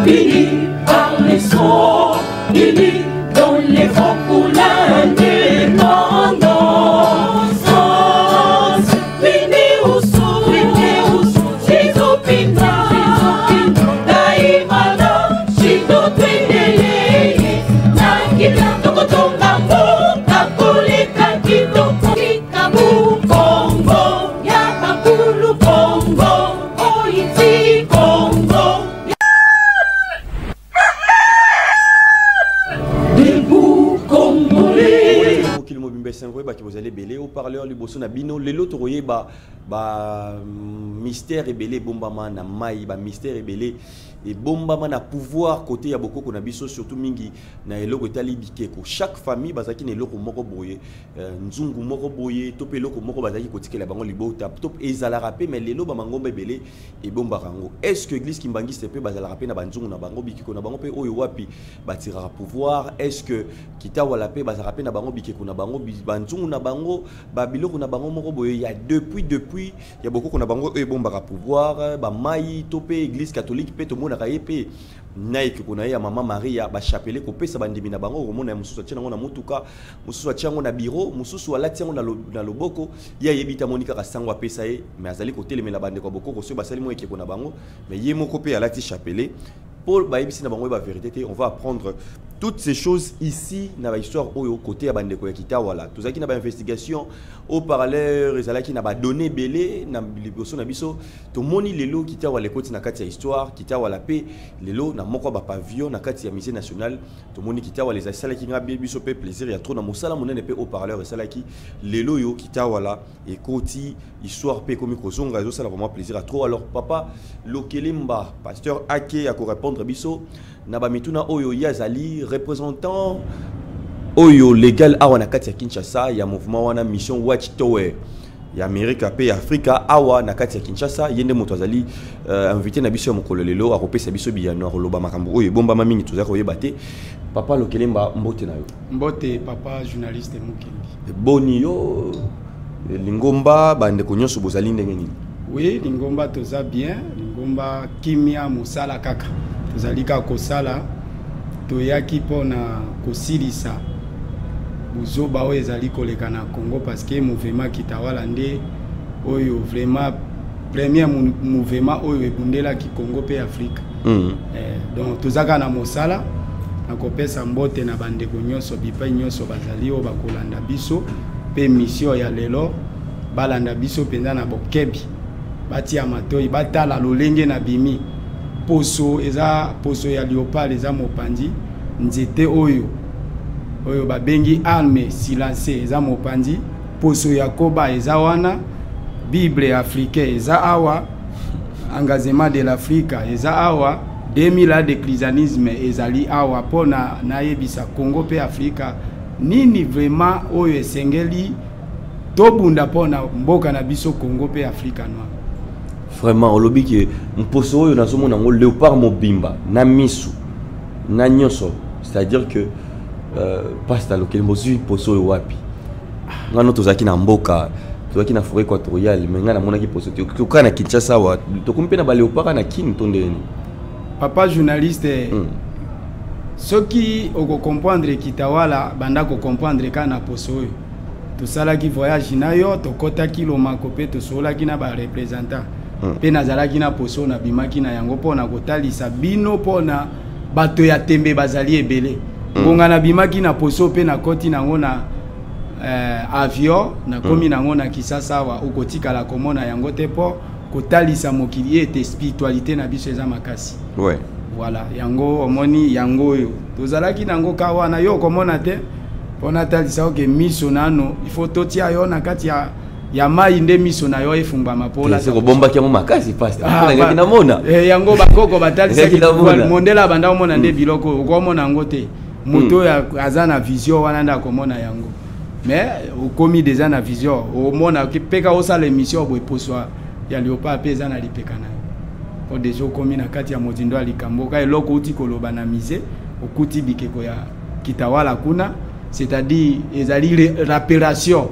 Unis par les sons, unis dans les vents pour l'indépendance. Unis au son, Chizopina, Daimana, Chizopinele, Nakita, Tokotonga, Kakoleka, Kitoko, Kikabu, Congo, Yapakulu, Congo, Oiti, Congo. Debout, Congolais. Vous allez belé au parleur du Bosso Nabino, les lots mystère et belé, bombama na maï, mystère et belé. Et bombama na pouvoir côté ya boko qu'on a biso surtout mingi na eloko etali bikeko chaque famille bazaki na eloko moko boye nzungu moko boye top eloko moko bazaki kotikela bango libota top ezala rapé mais lelo ba mangombe belé et bomba rango est-ce que église kimbangi se peut bazala rapé na banzungu na bango bikeko na bango pe oyo wapi batira pouvoir est-ce que kita wala pe bazala rapé na bango bikeko na bango banzungu na bango ba biloko na bango moko boye ya depuis ya boko qu'on a bango e bomba pouvoir ba mai top église catholique pe to na kayepe naike kuna ya mama Maria ba chapele ko pesa bandimi na bango omona mususu tia ngo na mutuka mususu tia ngo na bureau mususu alati ngo na loboko ya yebita monika ka sangwa pesa ye mais azali ko telemela bande ko boko ko so basali mo ekeko na bango mais ye moko pe alati chapele pour ba yebisi na bango ba vérité on va apprendre toutes ces choses ici na ba histoire oyo côté ya bande ko ya kitawala tozaki na ba investigation au parallèle ezalaki na ba données belé na liboso na biso to moni lelo kitawala koti na kati ya histoire kitawala pe lelo na moko ba pavillon na kati ya musée national to moni kitawala les asalaki nga biso pe plaisir ya trop na mosala monene pe au parallèle esalaki lelo yo kitawala et koti histoire pe komi kozonga zo sala vraiment plaisir à trop alors papa Lokelemba pasteur Ake ya ko répondre biso na ba mituna oyo yazali représentant oyo légal awa na kati ya Kinshasa ya mouvement wana mission Watchtower ya Amerika pe Afrika awa na kati ya Kinshasa yende moto azali invité na biso ya mokolo lelo akopesa biso biyano akoloba makambo oyo bomba mamingi toza koyeba te papa Lokelemba mbote na yo mbote papa journaliste Mukendi boni yo lingomba bande konyoso bozali ndenge nini oui lingomba toza bien lingomba kimia musala kaka tozalika kosala toyaki pona kosilisa buzoba oyo ezali koleka na Congo parce que mouvement kitawala nde oyo vraiment premier mouvement oyo ebundela ki Congo pe Afrique donc tozaka na mosala na kopesa mbote na bandeko nyonso bipai nyonso bazali o bakolanda biso pe mission ya lelo balanda biso penza na bokebi bati amatoi batala lolenge na bimi poso eza poso ya Léopard eza mopandi nzete oyo babengi arme silencée eza mopandi poso ya koba eza wana bible africaine eza awa engagement de l'Afrique eza awa 2000 ans de christianisme ezali awa pona na yebisa Congo pe Afrika nini vraiment oyo esengeli tobunda pona mboka na biso Congo pe Afrika noire vraiment olobi ke mposo oyo nazomona ngo Léopard mobimba na misu na nyoso c'est-à-dire que pasteur Lokelemba poso oyo wapi ngano tozaki na mboka tozaki na forêt équatoriale mais ngana mona ki poso to kana Kinshasa wa to kumpe na ba Léopard na kin tondeni papa journaliste ce qui oko comprendre kitawala banda ko comprendre kana poso oyo to sala ki voyage na yo to kota kiloma ko pe to sola ki na ba représentant pe nazalaki na poso na bimaki na yango pona kotalisa bino pona bato ya tembe bazali ebele ngonga na bimaki na poso pe na koti nango na avion na komi nango na Kisasa wa ukotika la komona yango te po kotalisa mokili ete spiritualité na biso eza makasi ouais voilà yango omoni yango yo tozalaki nango ka wana yo komona te pona talisa oke miso nano il faut totia yo na kati ya mai nde miso na yo efungba mapola c'est ko bomba ki mo makasi pasteur na ngaki na mona yango bakoko batalisa ki mondela banda omona nde biloko ukomona ngo te moto ya azana vision wana nda komona yango mais ukomi déjà na vision omona peka osala émission boy poswa ya Léopard peza na lipeka na o déjà ukomi na kati ya mozindo alikambo ka eloko uti koloba na mise okuti bikeko ya kitawala kuna c'est-à-dire ezali rappellation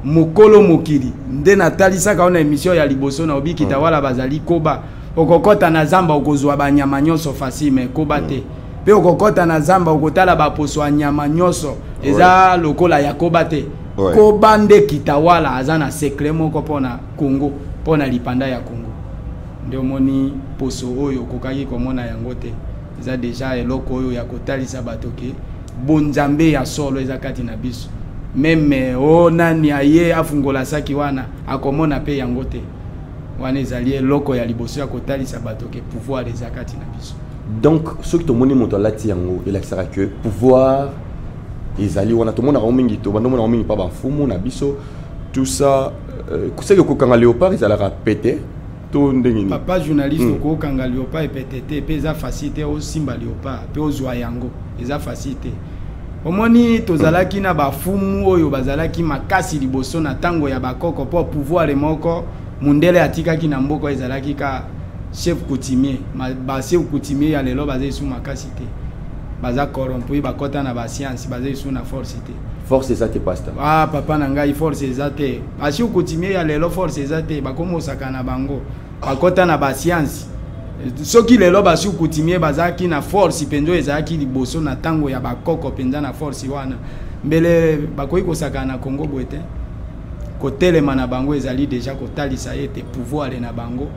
mokolo mokili nde natalisa ka ona émission ya liboso na obi kitawala bazali koba okokota na zamba okozwa ba nyama nyonso facile mais koba te pe okokota na zamba okotala ba poso nyama nyonso eza lokola ya koba te koba nde kitawala aza na secret moko pona Congo pona lipanda ya Congo ndio moni poso oyo kokaki komona yango te eza deja eloko oyo ya kotalisa bato ke bonzambe ya solo eza kati na biso meme nani aye afungola saki wana akomona pe yango te wana ezali eloko ya liboso ya kotalisa bato ke pouvoir eza kati na biso. Donc ce que tomoni moto lati yango elakisaka que pouvoir ezali wana tomona mingi to bandomona mingi pa bafumu na biso tout ça c'est que kokanga léopard ezalaka pété. Papa journaliste ko kanga léopard pété pe za facilité au simba léopard pe ozwa yango eza facilité omoni tozalaki na bafumu oyo bazalaki makasi liboso na tango ya bakoko po pouvoir moko mundele atikaki na mboko ezalaki ka chef coutumier ba chef coutumier ya lelo bazai sous makasi te baza corrompu bakota na ba science bazai sous na force te force ezate pasteur papa na ngai force ezate ba chef coutumier ya lelo force ezate bakomo sakana bango bakota na ba science soki lelo ba chef coutumier bazaki na force penzo ezaki liboso na tango ya bakoko penza na force wana mbele bakoyi kosakana na Congo boete kotelema na bango ezali deja kotalisa ete pouvoir na bango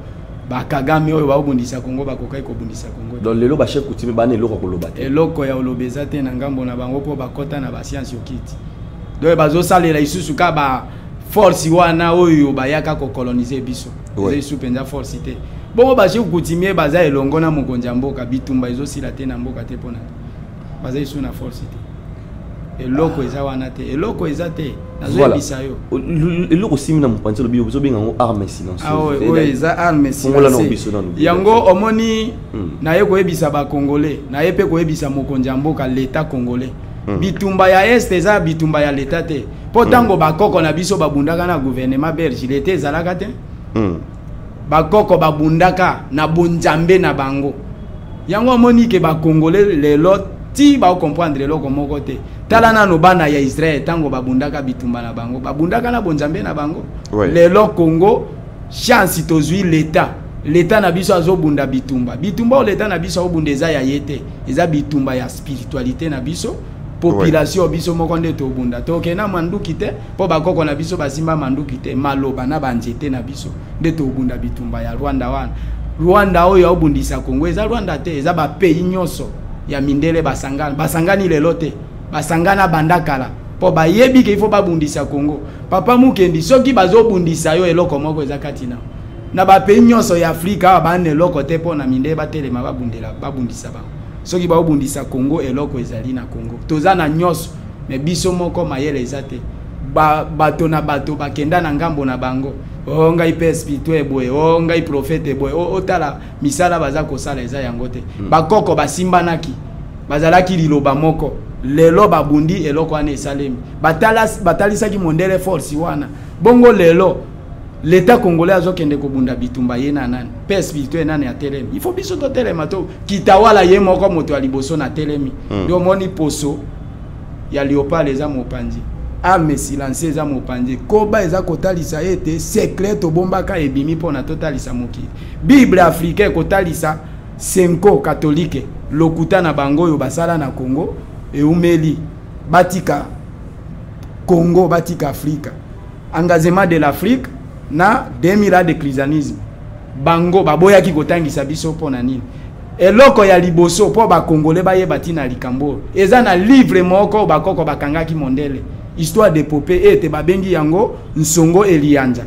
bakagami oyo baobundisa Congo bakokai kobundisa Congo donc lelo ba chef coutumier bana eloko koloba te eloko ya olobeza te na ngambo na bango po bakota na ba science yokiti donc bazo salela isusu ka ba force wana oyo bayaka ko coloniser biso ezali supenza force te bongo ba chef coutumier baza elongo na mokonja mboka bitumba ezo sila te na mboka te pona baza isu na force te eloko eza wana te eloko eza te nazo bisa yo eloko simina mopanzi lobi ozo benga ngo arme silencieuse oui eza arme silencieuse yango omoni na ye ko ebisa ba congolais na ye pe ko ebisa mokonja mboka l'état congolais bitumba ya est eza bitumba ya l'état te potango bakoko na biso babundaka na gouvernement belge l'état ezalaka te bakoko babundaka na bonzambe na bango yango omoni ke ba congolais lelo ti ba comprendre eloko moko te tala nano bana ya Israël tango babundaka bitumba na bango babundaka na bonzambe na bango lelo Congo chance tozui l'état na biso azobunda bitumba o l'état na biso obunda eza ya yete eza bitumba ya spiritualité na biso population biso moko nde tobunda toke na manduki te po bakoko na biso basimba manduki te maloba na banjete na biso nde tobunda bitumba ya Rwanda oyo obundisa Congo eza Rwanda te eza ba pays nyonso ya mindele basangani lelo te basangana bandakala po bayebi ke ifo babundisa Congo papa mukendi soki bazobundisa yo eloko moko eza katina na ba pays nyonso ya Afrika bane eloko te po na mindele batelema babundisa bango soki babundisa Congo eloko ezali na Congo toza na nyonso me biso moko mayele eza te bato na bato bakenda na ngambo na bango ngai pe spirituel boye ngai prophète boye otala misala baza kosala eza yango te bakoko basimbanaki bazalaki liloba moko lelo babundi eloko wana esalemi batalisaki mondele force wana bongo lelo l'état congolais azokende kobunda bitumba ye na nani pe spirituel nani ya telemi il faut biso to telema to kitawala ye moko moto ya liboso na telemi ndio moni poso ya léopard eza mopanzi arme silencieuse eza mopanzi koba eza kotalisa ete secret tobombaka ebimi pona totalisa mokili bible africaine kotalisa senko catholique lokuta na bango oyo basala na Congo eumeli batika Congo batika Afrika engagement de l'Afrique na 2000 ans de christianisme bango baboyaki kotangisa biso pona nini eloko ya liboso po ba congolais bayeba tina likambo eza na livre moko bakoko bakangaki mondele histoire de popé ete babengi yango nsongo elianja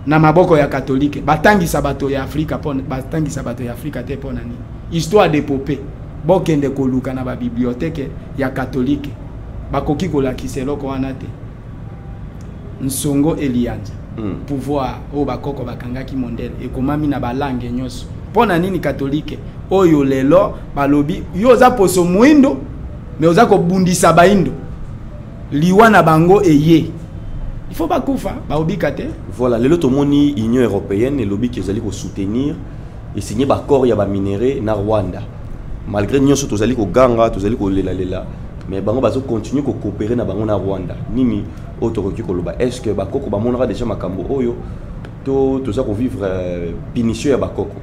na maboko ya katolike batangisa bato ya Afrika pona batangisa bato ya Afrika te pona nini histoire de popé bokende koluka na ba bibliothèque ya katolike bakoki kolakisa eloko wana te nsongo elianja pouvoir o bakoko bakangaki mondele ekomami na balangue nyonso pona nini katolike oyo lelo balobi yo za poso muindo me oza ko bundisa baindo liwa na bango eye il faut bakufa baobika te voilà lelo tomoni Union européenne elobi ki ezali ko soutenir et signer ba accord ya ba minéraux na Rwanda malgré nyonso tozali ko ganga tozali ko lela mais bango bazo continuer ko coopérer na bango na Rwanda nini otokoki koloba est-ce que bakoko ba monera déjà makambo oyo to toza ko vivre punition ya bakoko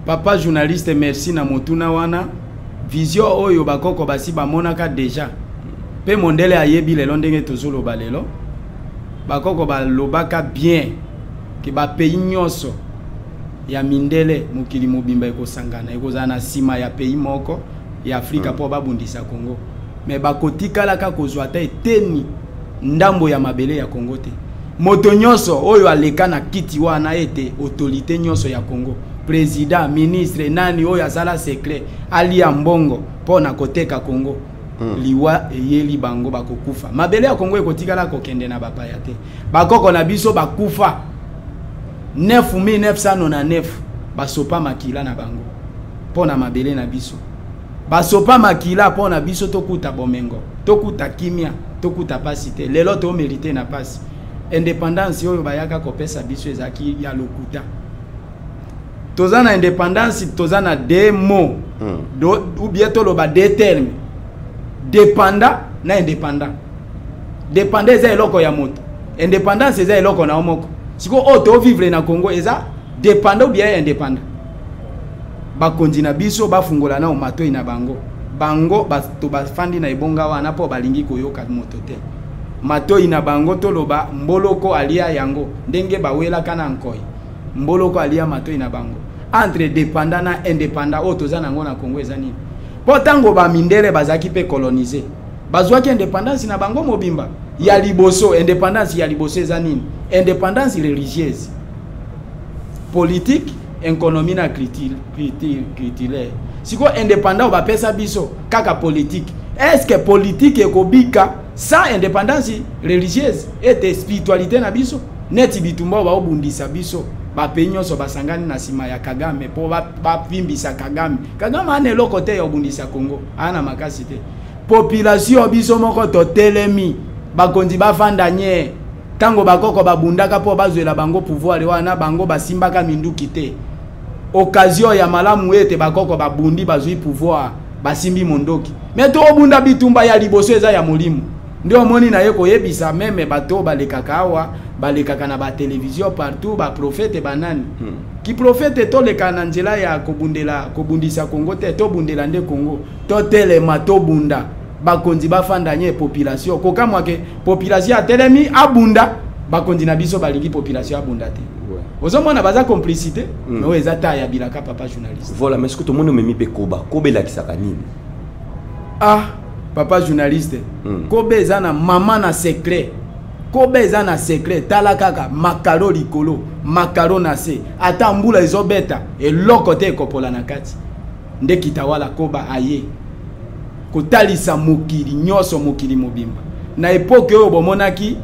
papa journaliste merci na motuna wana vision oyo bakoko basi bamonaka déjà pe mondele ayebi lelo ndenge tozoloba lelo bakoko balobaka bien ke ba pays nyonso ya mindele mokili mobimba ekosangana ekozala na sima ya pays moko ya Afrika po babundisa Congo mais bakotikalaka kozwa ta eteni ndambo ya mabele ya Congo te moto nyonso oyo aleka na kiti wana ete autorité nyonso ya Congo président ministre nani oyo azala secret ali ya mbongo po na koteka Congo liwa eyeli bango bakokufa mabele ya Congo ekotikala kokende na bapaya te bakoko na biso bakufa 9999 basopa makila na bango po na mabele na biso basopa makila po na biso tokuta bomengo tokuta kimia tokuta pasi te lelo to mérité na pasi indépendance oyo bayaka kopesa biso ezaki ya lokuta tozana indépendance tozana deux mots ou bien toloba deux termes dépendant na indépendant dépendant eza eloko ya moto indépendance eza eloko na omoko siko auto vivre na Congo eza dépendant ou bien indépendant bakonzi na biso bafungola na omato ina bango to bafandi na ebonga wana po balingi koyoka moto te mato ina bango toloba mboloko alia yango ndenge bawela kana nkoi mboloko alia mato ina bango entre dépendant na indépendant o tozana ngo na Congo eza nini po tango ba mindele bazaki pe coloniser bazwaki indépendance na bango mobimba ya liboso indépendance ya liboso eza nini indépendance religieuse politique économie na culturelle siko indépendant ba pesa biso kaka politique est-ce que politique ekobika sans indépendance religieuse et spiritualité na biso neti bitumba ba obundisa biso ba penyonso basangani na sima ya Kagame po ba vimbisa Kagame ane loko te ya obundisa Congo ana makasi te population biso moko to telemi bakonzi bafanda nye tango bakoko babundaka po bazwela bango pouvoir wana bango basimbaka minduki te occasion ya malamu ete bakoko babundi bazwi pouvoir basimbi mondoki mais to obunda bitumba ya liboso eza ya molimu ndio moni na yeko yebisa meme bato balekaka awa balekaka na ba télévision partout ba prophète banani ki prophète to leka na nzela ya kobundisa Congo te to bundela nde Congo to telema to bunda bakonzi bafanda nye population kokamwa ke population atelemi abunda bakonzi na biso balingi population abunda te ozomona baza complicité no ezata ya bilaka papa journaliste voilà mais ce que tout le monde me mi pe kobe la kisaka nini papa journaliste kobe ezana mama na secret kobe ezana secret tala kaka makaro likolo makaro na se ata mbula ezobeta eloko te ekopola na kati nde kitawala koba aye kotalisa mokili nyonso mokili mobimba na époque oyo bomonaki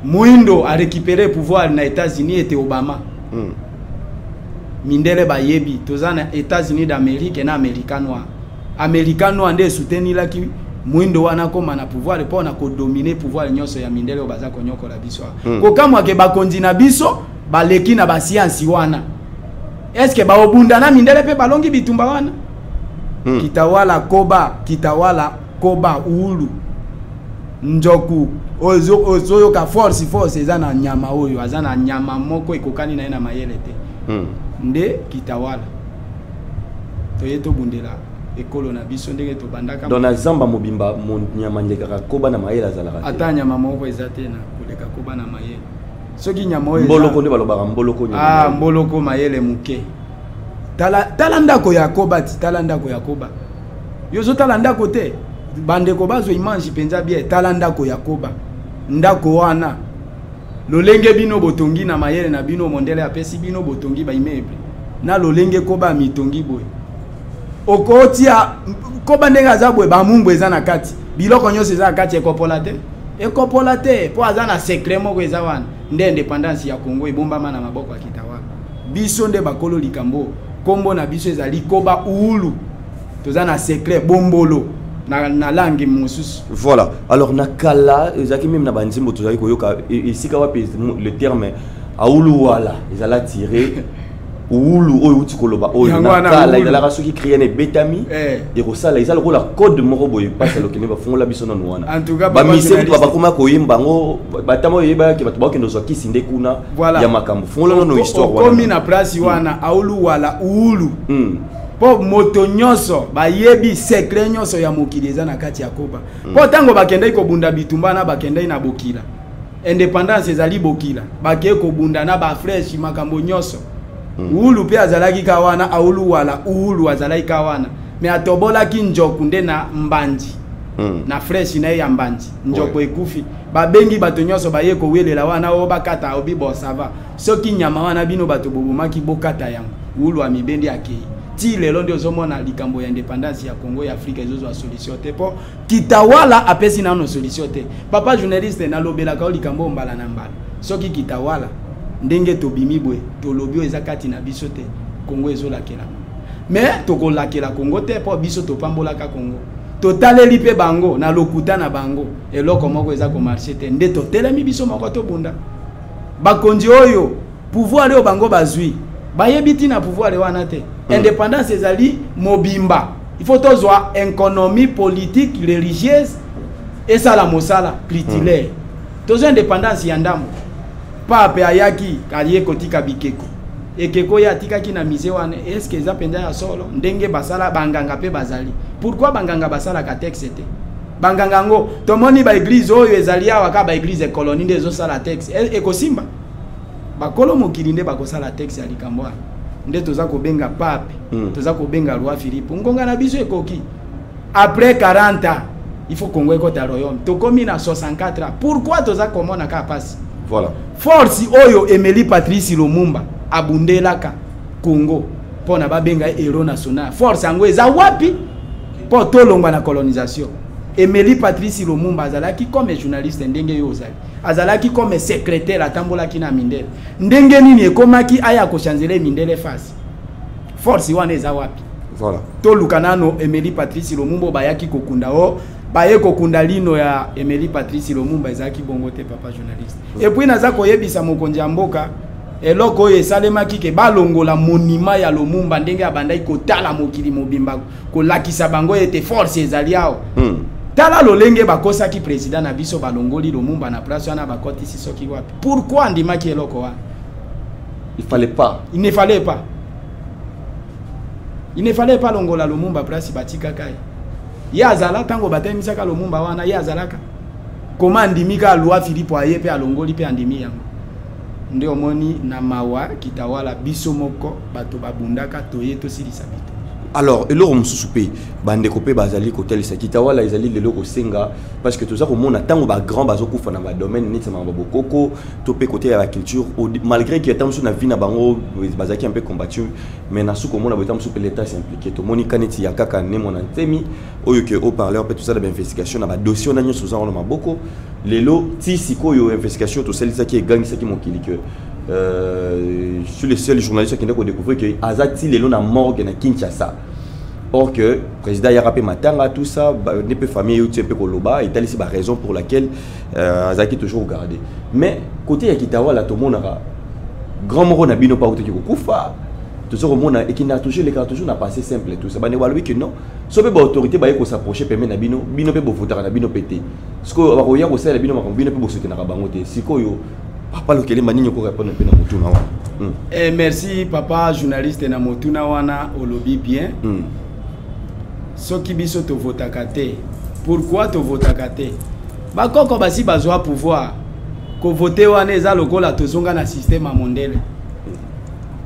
Muindo a récupéré pouvoir na États-Unis et Obama. Mindele bayebi tozana États-Unis d'Amérique na Americano. Americano ande souteni la ki Muindo wana koma na pouvoir po na ko dominer pouvoir nyonso ya mindele obaza konyoko la biso. Ko kamwa ke bakonzi na biso baleki na ba science wana. Est-ce que ba obunda na mindele pe balongi bitumba wana? Kitawala koba ulu. Njoku ozo ka force ezana nyama oyo azana nyama moko ekokani na ena mayele te nde kitawala toyeto bundela ekolo na biso ndenge to bandaka dona zamba mobimba nyama ndeka koba na mayele azala ata nyama moko ezate na koleka koba na mayele soki nyama oyo mboloko nde balobaka mboloko nyama mboloko mayele muke tala ndako ya koba tala ndako ya koba yozo tala ndako te bande ko bazo image penza bien talanda ko yakoba ndako wana lolenge bino botongi na mayele na bino mondele apesi bino botongi ba immeuble na lolenge ko ba mitongi boy okotia ko bandenga za boy ba mumbu eza na kati biloko nyose eza kati ekopola te po aza na secret moko eza wana nde indépendance ya Congo ebombama na maboko ya kitawala biso nde bakolo likambo kombo na biso ezali koba ulu toza na secret bombolo na langue mosusu. Voilà. Alors nakala ezaki même na banzimbo tozaki koyoka isika wapi le terme aulu wala ezala tiré Oulu oyo tikoloba oyo nakala ezalaka soki créer ne betami et kosala ezala lokola code moko boye passe lokene bafungola biso na wana en tout cas ba mise to bakoma koyemba ngo batamo yeba ke bato bakendo zoki sinde kuna ya makambo fungola no histoire wana komi na place wana aulu wala ulu po moto nyonso bayebi secret nyonso ya mokili eza na kati ya koba po tango bakendai kobunda bitumba na bakendai na bokila indépendance ezali bokila bakeye kobunda na ba fresh makambo nyonso ulu pe azalaki kawana aulu wala ulu azalaki kawana me atobolaki njoku nde na mbanji na fresh na ya mbanji njoko ekufi babengi bato nyonso baye kowelela wana o bakata obi bo sava soki nyama wana bino bato bobomaki bokata yango ulu amibendi akei ti lelo ndio zomona likambo ya indépendance ya Congo ya Afrique ezozo a solution te po kitawala apesi na no solution te papa journaliste na lobela ka likambo mbala na mbala soki kitawala ndenge tobimi bwe tolobio ezakati na biso te Congo ezolakela mais tokolakela Congo te po biso topambolaka Congo totaleli pe bango na lokuta na bango eloko moko eza ko marché te nde totelemi biso moko to bunda bakonzi oyo pouvoir oyo bango bazui bayebiti na pouvoir wana te indépendance ezali mobimba il faut tozwa économie politique religieuse et ça la mosala critilaire tozo indépendance ya ndambo pape ayaki kaliye kotika bikeko ekeko ya tikaki na mise wana est-ce que eza penda ya solo ndenge basala banganga pe bazali pourquoi banganga basala ka texte te banganga ngo tomoni ba église oyo ezali awa ka ba église colonie ndezo sala texte ekosimba bakolo mokili nde bakosala texte ya likambo nde toza kobenga pape toza kobenga roi Philippe ngonga na biso ekoki après 40 ans il faut Congo ekota royaume tokomi na 64 ans pourquoi toza komona ka pasi voilà force oyo Emily Patrice Lumumba abundelaka Congo pona babenga héros national force yango eza wapi po tolongwa na colonisation Emily Patrice Lumumba azalaki comme journaliste ndenge yo ozali azalaki comme secrétaire atambolaki na mindele ndenge nini ekomaki aya ko changer mindele face force wana eza wapi voilà toluka nano Emily Patrice Lumumba bayaki kokunda o baye kokunda lino ya Emily Patrice Lumumba ezaki bongo te papa journaliste et puis naza koyebisa mokonzi ya mboka eloko oyo esalemaki ke balongola monima ya Lumumba ndenge abandai kotala mokili mobimba kolakisa bango ete force ezali awo tala lolenge bakosaki président na biso balongoli Lumumba na place wana bakotisi soki wapi pourquoi ndimaki eloko wana il ne fallait pas longola Lumumba place batika kai ya azala tango batemisaka Lumumba wana ya azalaka koma ndimika loi Philippe aye pe alongoli pe andimi yango ndio moni na mawa kitawala biso moko bato babundaka toye tosilisa bito. Alors eloko mosusu pe bande kopé bazali kotelisa kitawala ezali lelo kosenga parce que toza komona tango ba grand bazokufa na ba domaine neti ma bokoko to pe côté ya la culture malgré que tamsu na vie na bango bazaki un peu combattu mais na suko mona botam su pe l'état s'impliquer to moni kaneti ya kaka ne mona ntemi oyo ke au parler peut tout ça de investigation na ba dossier na nyoso za na maboko lelo ti sikoyo investigation to selisa ki gangisa ki mokili que je suis le seul journaliste qui n'a pas découvert que Azati Lelo na morgue na Kinshasa. Or que le président Yarapé Matanga, tout ça, n'est pas famille, il peu Koloba, et telle est la raison pour laquelle Azaki est toujours gardé. Mais côté Yakitawa, là, tout le monde a grand moro na bino pas où tu koufa. Tout ça, au monde et qui n'a toujours les cartes toujours n'a pas assez simple et tout ça. Bah, ne que non. Sauf que l'autorité bah il s'approcher permet na bino peut voter na bino pété. Ce que va regarder aussi la bino peut soutenir na bangote. Si quoi yo papa lokele maninyo ko répondre pe na motuna wana. Merci papa journaliste na motuna wana olobi bien. Soki biso to votaka te. Pourquoi to votaka te? Ba koko basi bazwa pouvoir. Ko voter wana eza lokola tozonga na système a mondele.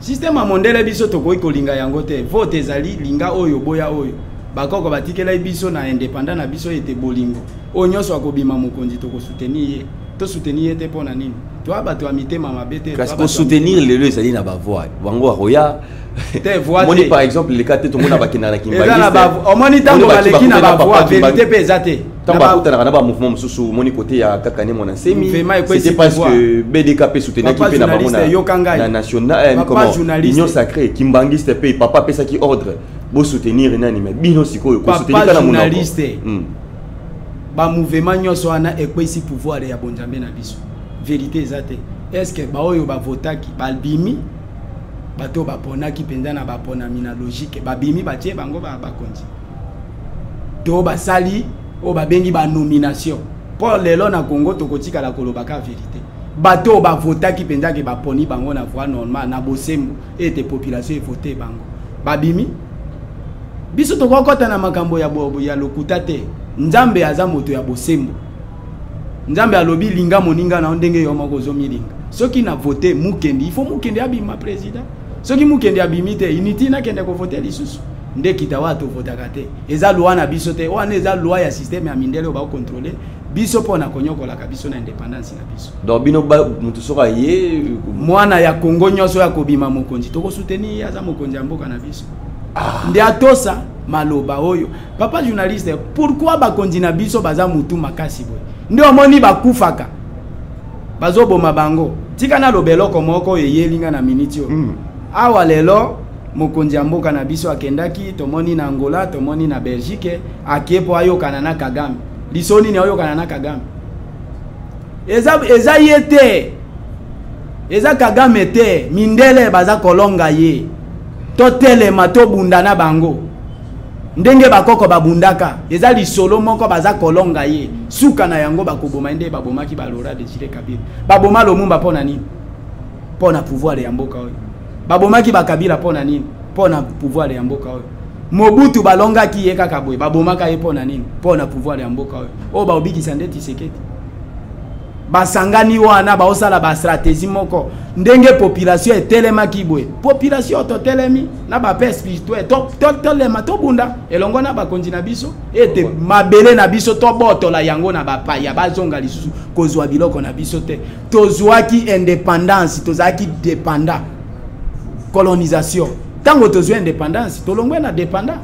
Système a mondele biso to koyi kolinga yango te. Vote ezali linga oyo boya oyo. Ba koko batikela biso na indépendant na biso ete bolingo. Onyoso akobima mokonzi to ko soutenir ye. To soutenir te pona nini? Toi bato amité mama bete parce que soutenir les deux ça na ba voix wango roya te voix moni par exemple les quatre tout monde ba kinana kimba o moni tango baleki na ba voix vérité pe ezate tant ba kutana na ba mouvement mususu moni côté ya kakane mona semi c'était parce que BDKP soutenir qui pe na bango na national comment union sacrée kimbangiste pe papa pesa ki ordre bo soutenir nani mais bino sikoyo ko soutenir kana mona journaliste ba mouvement nyoso wana ekwesi pouvoir ya bonjambe na biso vérité ezate est-ce que ba oyo ba votaki balbimi bato baponaki penza na baponami na logique babimi batie bango bakonzi to basali o babengi ba nomination pour lelo na Congo tokotika la kolobaka vérité bato bavotaki penza ke baponi bango na voie normale na bosembo ete population vote bango babimi biso tokokota na makambo ya lokuta te nzambe aza moto ya bosembo nzambe alobi linga moninga na ndenge yo moko zomilinga soki na vote mukendi il faut mukendi abima président soki mukendi abimi te initi na kende ko voter lisusu nde kitawa to votaka te eza loi na biso te wana eza loi ya système ya mindele ba contrôler biso pona konyokola ka biso na indépendance na biso donc bino mutu soka ye mwana ya Congo nyoso ya kobima mokonzi toko soutenir aza mokonzi mboka na biso nde atosa maloba oyo papa journaliste pourquoi bakonzi na biso baza mutu makasi boy nde omoni bakufaka bazoboma bango tika na lobeloko moko yeyelinga na miniti yo awa lelo mokonzi mboka na biso akendaki tomoni na Angola tomoni na Belgique akepo ayokana na Kagame lisoni ni ayokana na Kagame eza yete eza Kagame te mindele baza kolonga ye to telema to bundana bango ndenge bakoko babundaka eza lisolo moko baza kolonga ye suka na yango bakoboma nde babomaki balora de Chile Kabila baboma Lumumba pona nini pona pouvoir ya mboka oyo babomaki bakabila pona nini pona pouvoir ya mboka oyo Mobutu balongaki ye kaka boye babomaka ye pona nini pona pouvoir ya mboka oyo o baobikisa nde Tshisekedi basangani wana baosala ba stratégie moko ndenge population etelemaki boye population to telemi na ba pes spirituel to lema to bunda elongo na bakonzi na biso ete mabele na biso to botola yango na bapa ya bazonga lisusu kozwa biloko na biso te tozwaki indépendance tozaki dépendant colonisation tango tozwa indépendance tolongwe na dépendant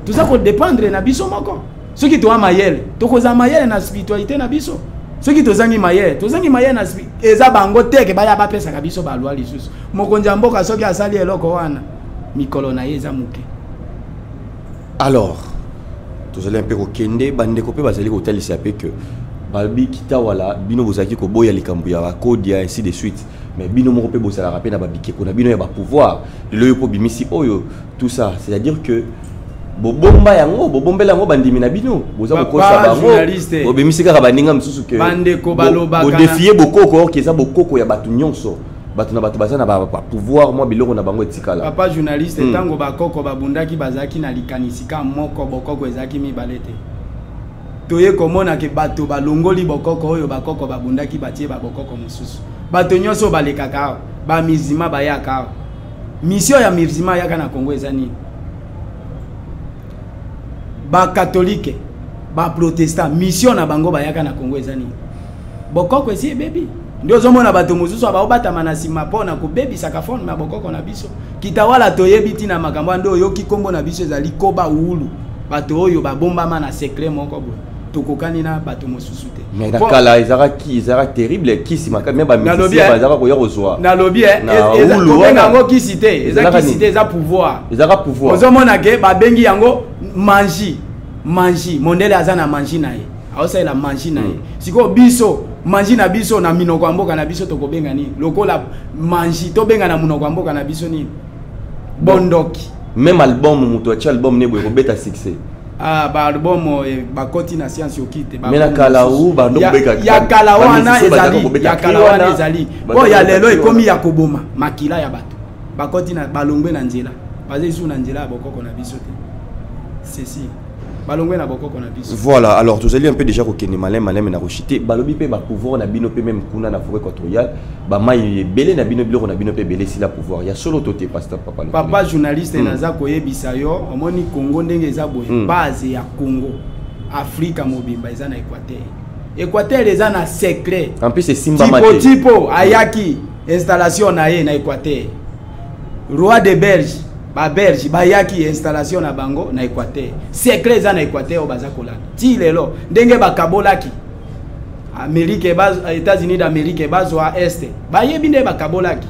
tuza ko dépendre na biso moko soki to amayele to koza mayele na spiritualité na biso soki tozangi mayele na eza bango teke baya bapesa ka biso balwa lisusu mokonzi mboka soki asali eloko wana mikolo na yeza muke alors tozali un peu kokende bande ko pe bazali ko talisa pe que balbi kitawala bino bozaki ko boya likambu ya kodi ainsi de suite mais bino moko pe bosala rappeler na babike ko na bino ya ba pouvoir le yo po bimisi oyo tout ça c'est à dire que bobomba yango bobombela yango bandimi na bino boza bokosa bango bobimisi kaka baninga msusu ke bande ko balobaka bo défier bokoko ki eza bokoko ya batu nyonso batu na batu baza na ba pouvoir moi biloko na bango etikala papa journaliste tango bakoko babundaki bazaki na likanisika moko bokoko ezaki mibalete toye komona ke bato balongoli bokoko oyo bakoko babundaki batie ba bokoko mususu bato nyonso balekaka ba mizima bayaka mission ya mizima yaka na Kongo ezani ba catholique ba protestant mission na bango bayaka na Kongo ezani bokoko esi bebi ndio zomona bato mususu abaobata manasima pona ko bebi sakafone ma bokoko na biso kitawala toyebiti na makambo ndo yoki Kongo na biso ezali koba ulu bato oyo babomba mana secret moko bo tokokani na bato mususu te mais nakala ezara terrible kisi maka même ba musicien bazaka ko yorozwa na lobi eza yango kisi te eza kisi te eza pouvoir ozomona ke babengi yango manji mondele azana manji na ye aosala manji na ye siko biso manji na biso na minoko mboka na biso tokobenga ni lokola manji to benga na munoko mboka na biso ni bondoki même album muto acha album ne boye robeta succès ba album ba koti na science yokite ba mena kala u ba ndo beka ya kala wana ezali bo ya lelo ekomi ya koboma makila ya bato ba koti na balongwe na nzela bazesu na nzela bokoko na biso te ceci balongwe na bokoko na biso voilà alors tous allez un peu déjà kokene malem na rochité balobi pe ba pouvoir na bino pe même kuna na forêt équatoriale ba mai belé na bino biloko na bino pe belé si la pouvoir ya solo toté pasteur papa journaliste naza koyebisa yo omoni Congo ndenge eza boye base ya Congo Afrika mobimba eza na Équateur eza na secret en plus c'est simba maté tipo ayaki installation na ye na Équateur roi de Belge ba Belge bayaki installation na bango na Équateur secret eza na Équateur baza kolana ti lelo ndenge bakabolaki Amérique États-Unis d'Amérique bazwa est bayebi nde bakabolaki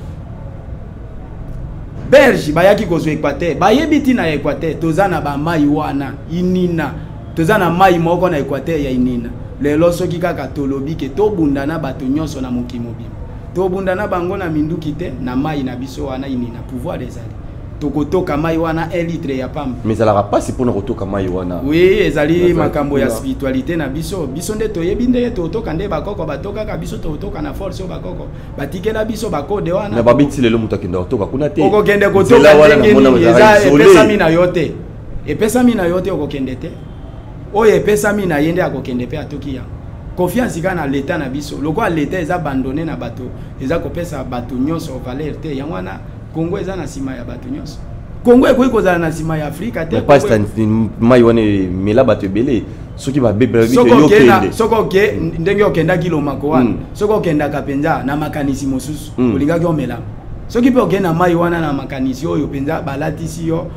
Belge bayaki kozwa Équateur bayebi ti na Équateur toza na ba mai wana inina toza na mai moko na Équateur ya inina lelo soki kaka tolobi ke to bundana bato nyonso na mokimo bima to bundana bango na minduki te na mai na biso wana ini na pouvoir ezali tokotoka mai wana 1 litre ya pamba mais ça la passe pour kotoka mai wana oui ezali makambo ya spiritualité na biso nde toyebi nde totoka nde bakoko batoka ka biso totoka na force bakoko batikela biso bakode wana na babiti lelo muta kenda toka kuna te okokende kotoka ndenge eza epesami na yote epesami na yote okokende te oyo epesami na yende akokende pe atoki ya confiance kana l'état na biso loko l'état eza abandonné na bato eza kopesa bato nyonso valeur te yango wana Congo eza na sima ya bato nyonso Congo ekoki kozala na sima ya Afrika te pas mai wana mela bato ebele soki ba bebe soko ke ndenge okendaki lomako wana soko okendaka penza na makanisi mosusu olingaki omela soki pe okenda mai wana na makanisi oyo penza balatisi yo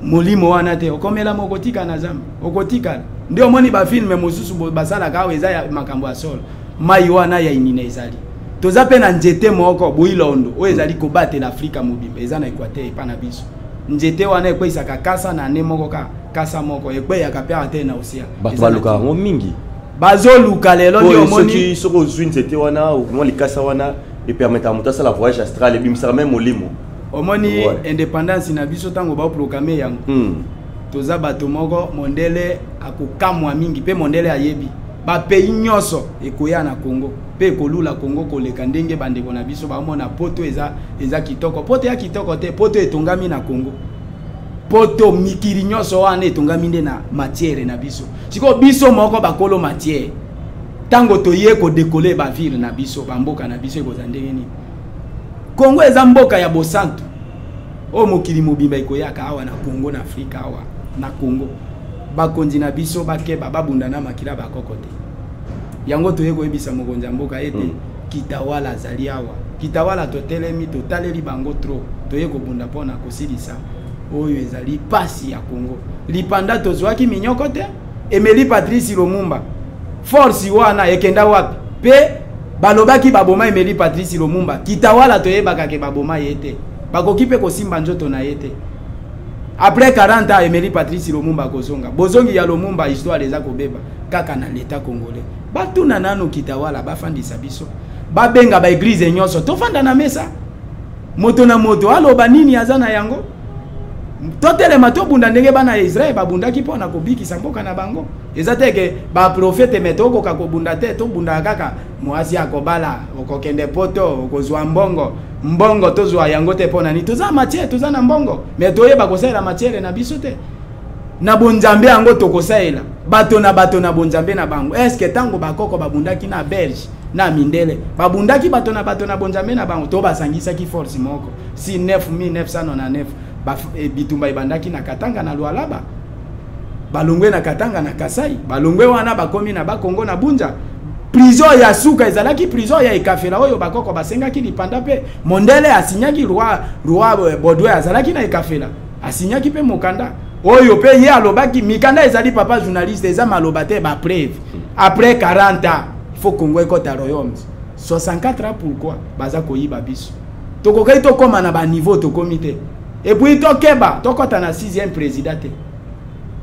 molimo wana te okomela mokotika na zamba okotika ndio moni ba film mosusu basala kawe eza ya makambo ya solo mai wana ya inina ezali toza pe na nzete moko builondo oyo ezali kobatela Afrika mobimba eza na Equateur epa na biso nzete wana ekweisaka kasa na ne moko kasa moko ekweyaka pe ate na osia bato baluka ngo mingi bazoluka lelo ndio moni soki soko zwi nzete wana mo likasa wana epermettre muta la voyage astral et bimisa même molimo omoni indépendance na biso tango ba proclamer yango toza bato moko mondele akokamwa mingi pe mondele ayebi ba pays nyonso ekoya na Congo pe kolula Congo koleka ndenge bandeko na biso ba mona poto eza kitoko poto ya kitoko te poto etongami na Congo poto mikiri nyonso wana etongami nde na matière na biso siko biso moko bakolo matière tango toye ko décoller ba ville na biso ba mboka na biso ekozala ndenge nini Congo eza mboka ya bosantu o mokili mobimba ekoyaka awa na Congo na Afrika awa na Congo bakonzi na biso bakeba babunda na makila bakoko te yango toye koyebisa mokonzi mboka ete kitawala azali awa kitawala totelemi totaleli bango trop toye kobunda pona kosilisa oyo ezali pasi ya Congo lipanda tozwaki minyoko te Emeli Patrice Lumumba force wana ekenda wapi pe balobaki baboma Emeli Patrice Lumumba kitawala toyebaka ke baboma yete bakoki pe kosimba nzoto na yete après 40 ans Emeli Patrice Lumumba kozonga bozongi ya Lumumba histoire eza kobeba kaka na l'état congolais batuna nano kitawala bafandisa biso babenga ba église nyonso tofanda na mesa moto na moto aloba nini azana yango totelema tobunda ndenge bana Israël babundaki pona kobikisa mboka na bango ezateke ba prophète metoko kakobunda te tobunda kaka mwasi akobala okokende poto okozwa mbongo tozwa yango te pona ni toza matière toza na mbongo mais toyeba kosaela matière na biso te na bonzambe yango tokosaela bato na bonzambe na bango est-ce que tango bakoko babundaki na Belge na mindele babundaki bato na bonzambe na bango to basangisaki force moko si 9999 bitumba ibandaki na Katanga na Lualaba balongwe na Katanga na Kasai balongwe wana bakomi na Bakongo na Bunja prison ya suka ezalaki prison ya ekafela oyo bakoko basengaki lipanda pe mondele asinyaki roi Baudouin azalaki na ekafela asinyaki pe mokanda oyo pe ye alobaki mikanda ezali papa journaliste eza maloba te ba preuve après 40 ans il faut Congo ekota royaume 64 ans pourquoi baza koyiba biso tokokai to koma na ba niveau to komite et puis tokeba tokota na 6e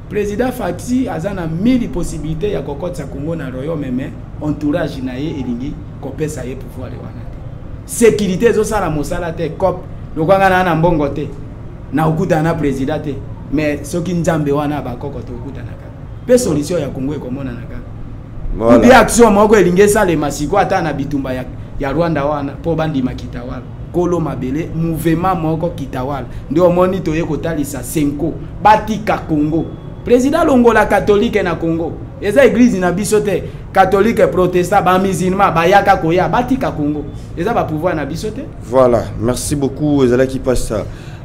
président Faxi azana 1000 possibilités ya kokota Congo na royaume mais entourage na ye elingi kopesa ye pouvoir wana te sécurité zo sala mosala te cop lokanga na mbongo te na okuta na président te mais soki nzambe wana bakoko to okuta na kaka pe solution ya Congo ekomona na kaka voilà bi action moko elingi sala masiko ata na bitumba ya Rwanda wana po bandi makitawala kolo mabele mouvement moko kitawala ndio moni toye kotalisa senko batika Congo président longola catholique na Congo eza église na biso te catholique protestant ba musulman bayaka koya batika Congo eza ba pouvoir na biso te. Voilà, merci beaucoup ezala qui passe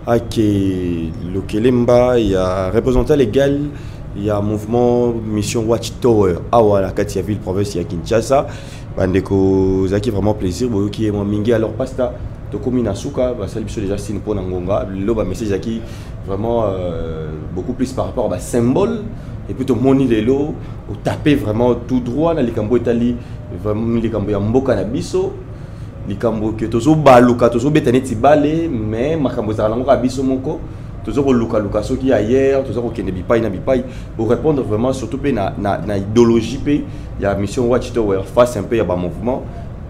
à que le Kelemba il y a représentant légal il y a mouvement mission Watchtower awa la Katia ville province ya Kinshasa bandeko zaki vraiment plaisir boyo qui est moi mingi alors pasta to komina suka ba sali biso déjà signe pour ngonga le ba message qui vraiment beaucoup plus par rapport à symbole et puis to moni lelo au taper vraiment tout droit na likambo etali vraiment likambo ya mboka na biso likambo que tozo baluka tozo betaneti balé mais makambo za lango ka biso moko tozo ko luka soki ailleurs tozo ko kende bipai na bipai pour répondre vraiment surtout pe na idéologie pe ya mission Watchtower face un peu ya ba mouvement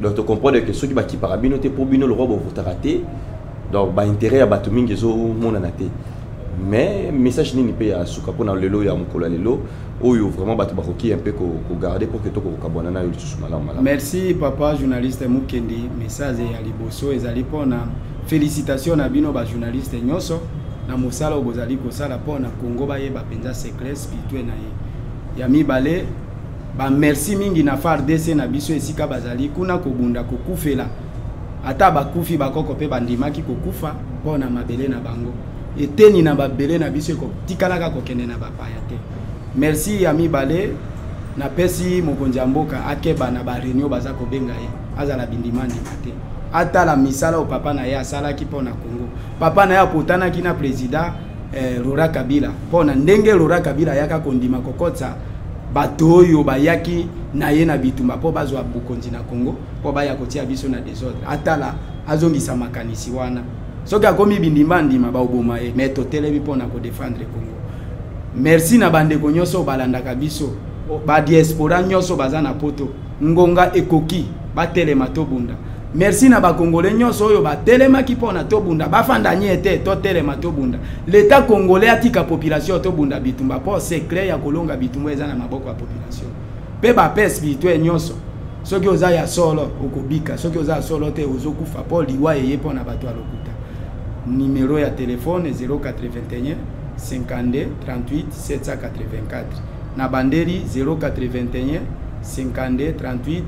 donc tu comprends que ceux qui baki parabino te pour bino le roi va rater donc ba intérêt à bato mingi zo mona na te mais message ni pe ya suka pona lelo ya mukolo lelo oyo vraiment bato bakoki un peu ko garder pour que to ko kabona na yo lisusu malamu. Merci papa journaliste Mukendi, message ya liboso ezali pona félicitations na bino ba journaliste nyoso na mosala obozali ko sala pona Congo ba yeba penza secret spirituel na ye ya mibale ba merci mingi na FARDC na biso esika bazali kuna kobunda kokufela ata bakufi bakoko pe bandimaki kokufa pona mabele na bango eteni na babele na biso ko tikalaka kokende na bapaya te. Merci ya mibale na pesi mokonzi mboka akeba na ba réunion baza ko benga ye azala bindimandi mate ata la misala o papa na ya sala ki pona Congo papa na ya potana ki na président Laurent Kabila pona ndenge Laurent Kabila yaka kondima kokotsa batoyo bayaki na ye na bitumba po bazwa bukonzi na Congo po baya kotia biso na désordre atala azongisa makanisi wana soki akomi bindimandi ba oboma e meto telebi pona ko défendre Congo. Merci na bande ko nyoso balandaka biso ba diaspora nyoso bazana poto ngonga ekoki batelema to bunda. Merci na ba congolais nyoso oyo batelema ki pona to bunda bafanda nyete to telema to bunda. L'état congolais atika population to bunda bitumba po secret ya kolonga bitumba ezana maboko ya population. Pe ba paix spirituel nyoso soki oza ya solo okobika soki oza solo te ozokufa po liwa yeye pona bato alokuta. Numéro ya téléphone 0421 52 38 784 na banderi 0421 52 38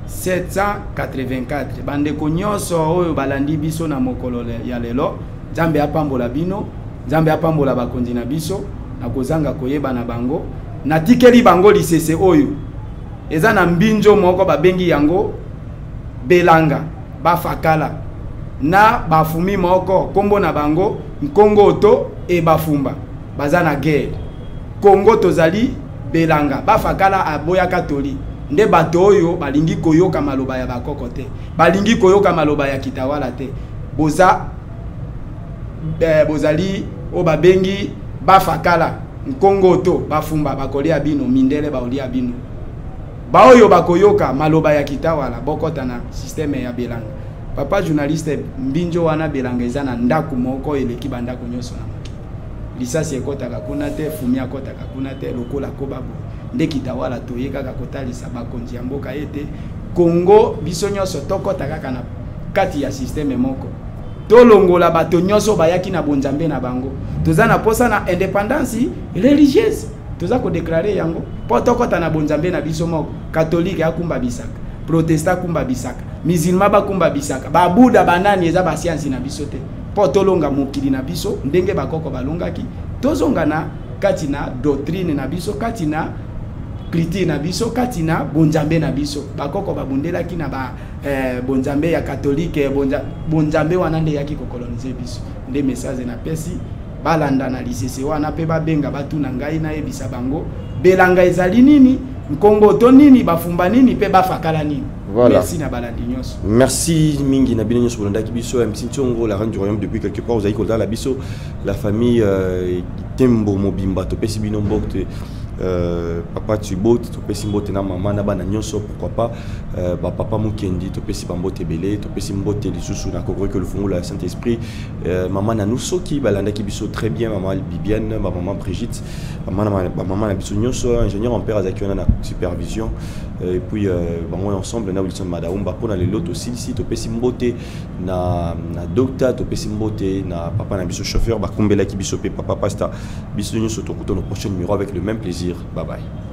784 bande ko nyoso oyo balandi biso na mokolo ya lelo Nzambe apambola bino Nzambe apambola bakonzi na biso na kozanga koyeba na bango na tikeli bango lisese oyo eza na mbinjo moko babengi yango Belanga bafakala na bafumi moko kombo na bango Nkongo Oto e bafumba baza na guerre Congo tozali Belanga bafakala aboya katoli nde bato oyo balingi koyoka maloba ya bakoko te balingi koyoka maloba ya kitawala te bozali o babengi bafakala Nkongo Oto bafumba bakolia bino mindele baolia bino baoyo bakoyoka maloba ya kitawala bokota na systeme ya Belanga. Papa journaliste mbinjo wana Belanga ezana ndaku moko eleki bandako nyoso na mokili lisasi ekotaka kuna te fumi akotaka kuna te lokola kobabu nde kitawala toyeka kotalisa bakonzi ya mboka ete Congo biso nyoso tokotaka kana kati ya systeme moko tolongola bato nyoso bayaki na bonzambe na bango tozana posa na indépendance religieuse toza ko déclarer yango po tokota na bonzambe na biso moko catholique akumba bisaka protestant kumba bisaka musulman bakumba bisaka babuda banani eza ba science na biso te po tolonga mokili na biso ndenge bakoko balongaki tozonga na kati na doctrine na biso kati na critique na biso kati na bonzambe na biso bakoko babundelaki na ba bonzambe ya catholique bonzambe wana nde yaki ko coloniser biso nde message na pesi balanda na lisese wana pe babenga batuna ngai na yebisa bango Belanga ezali nini Nkongo Oto nini bafumba nini pe bafakala nini. Voilà. Merci na balandi nyonso. Merci mingi na bino nyonso bolanda ki biso Mtintongo la reine du royaume depuis quelque part vous avez kolda la biso la famille Tembo Mobimba to pesi bino mbokte papa Tubot to pesi mbote na mama na bana nyonso pourquoi pas papa Mukendi to pesi bambote belé to pesi mbote lisusu na kokore que le fongo la Saint-Esprit maman na nuso ki balanda ki biso très bien maman Bibiane maman Brigitte maman na biso nyonso ingénieur en père Azakiona na supervision et puis bango ensemble na Wilson Madaumba pour na le lot aussi ici to pesi mbote na docteur to pesi mbote na papa na biso chauffeur ba kombela ki biso pe papa pasta biso nyonso to kuto no prochain numéro avec le même plaisir. Bye bye.